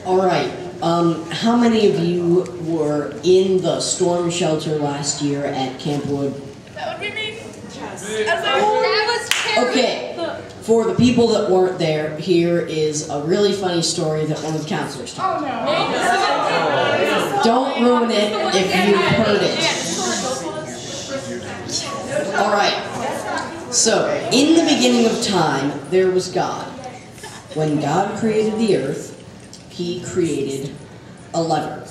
Alright, how many of you were in the storm shelter last year at Camp Wood? That would be me. Yes. That was terrible. Okay, for the people that weren't there, here is a really funny story that one of the counselors told. Oh no. Don't ruin it if you've heard it. Alright, so, in the beginning of time, there was God. When God created the earth, he created a lever.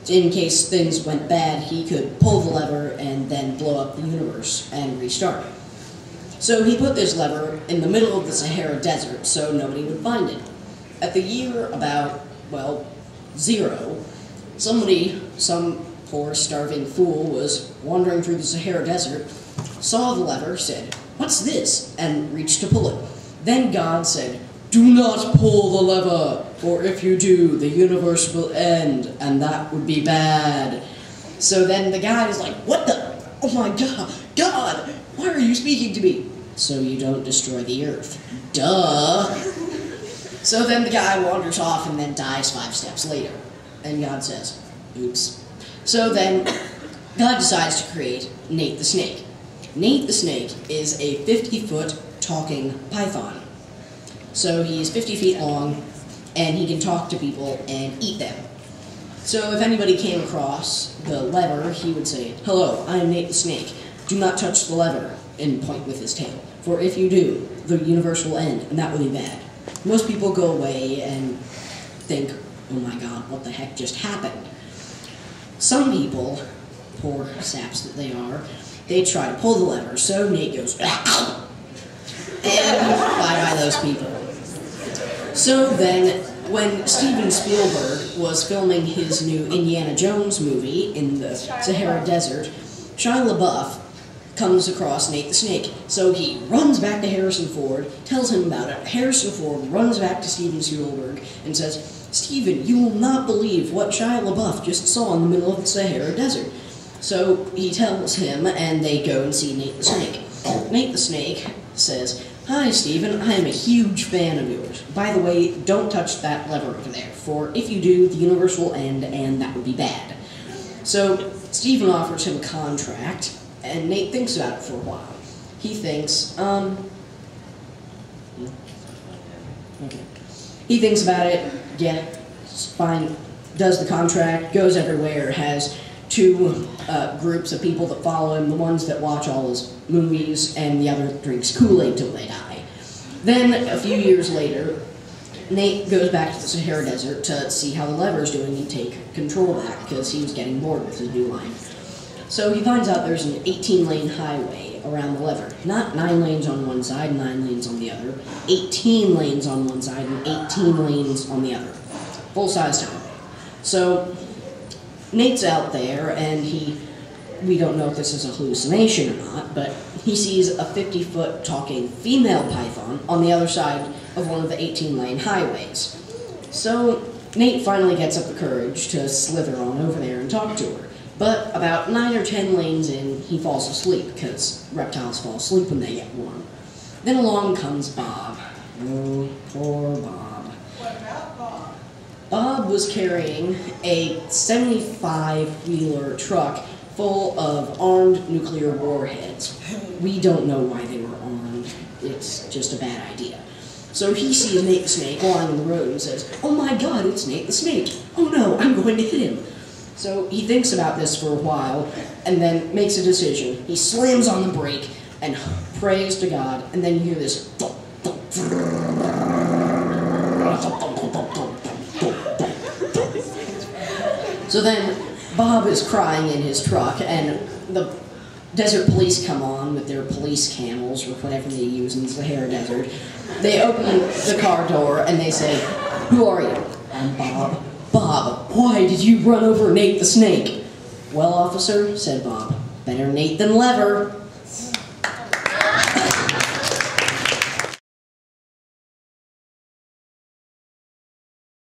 In case things went bad, he could pull the lever and then blow up the universe and restart it. So he put this lever in the middle of the Sahara Desert so nobody would find it. At the year about, well, 0, some poor starving fool was wandering through the Sahara Desert, saw the lever, said, "What's this?" and reached to pull it. Then God said, "Do not pull the lever, for if you do, the universe will end, and that would be bad." So then the guy is like, "What the? Oh my God, God, why are you speaking to me?" "So you don't destroy the earth." "Duh." So then the guy wanders off and then dies 5 steps later. And God says, "Oops." So then God decides to create Nate the Snake. Nate the Snake is a 50-foot talking python. So he's 50 feet long, and he can talk to people and eat them. So if anybody came across the lever, he would say, "Hello, I am Nate the Snake. Do not touch the lever," and point with his tail. "For if you do, the universe will end, and that will be bad." Most people go away and think, "Oh my God, what the heck just happened?" Some people, poor saps that they are, they try to pull the lever, so Nate goes, "Ow!" And bye-bye those people. So then, when Steven Spielberg was filming his new Indiana Jones movie in the Sahara Desert, Shia LaBeouf comes across Nate the Snake. So he runs back to Harrison Ford, tells him about it. Harrison Ford runs back to Steven Spielberg and says, "Steven, you will not believe what Shia LaBeouf just saw in the middle of the Sahara Desert." So he tells him, and they go and see Nate the Snake. Nate the Snake says, "Hi, Steven, I am a huge fan of yours. By the way, don't touch that lever over there, for if you do, the universe will end, and that would be bad." So Steven offers him a contract, and Nate thinks about it for a while. He thinks, He thinks about it, yeah, fine, does the contract, goes everywhere, has 2 groups of people that follow him, the ones that watch all his movies, and the other drinks Kool-Aid till they die. Then, a few years later, Nate goes back to the Sahara Desert to see how the lever's doing and take control back, because he was getting bored with his new life. So he finds out there's an 18-lane highway around the lever. Not 9 lanes on one side, 9 lanes on the other. 18 lanes on one side and 18 lanes on the other. Full-size highway. So Nate's out there, and we don't know if this is a hallucination or not, but he sees a 50-foot talking female python on the other side of one of the 18-lane highways. So Nate finally gets up the courage to slither on over there and talk to her. But about 9 or 10 lanes in, he falls asleep, because reptiles fall asleep when they get warm. Then along comes Bob. Oh, poor Bob. What about Bob? Bob was carrying a 75-wheeler truck full of armed nuclear warheads. We don't know why they were armed. It's just a bad idea. So he sees Nate the Snake lying on the road and says, "Oh my God, it's Nate the Snake. Oh no, I'm going to hit him." So he thinks about this for a while and then makes a decision. He slams on the brake and prays to God, and then you hear this. So then Bob is crying in his truck, and the desert police come on with their police camels or whatever they use in the Sahara Desert. They open the car door and they say, "Who are you?" "I'm Bob." "Bob, why did you run over Nate the Snake?" "Well, officer," said Bob, "better Nate than Lever."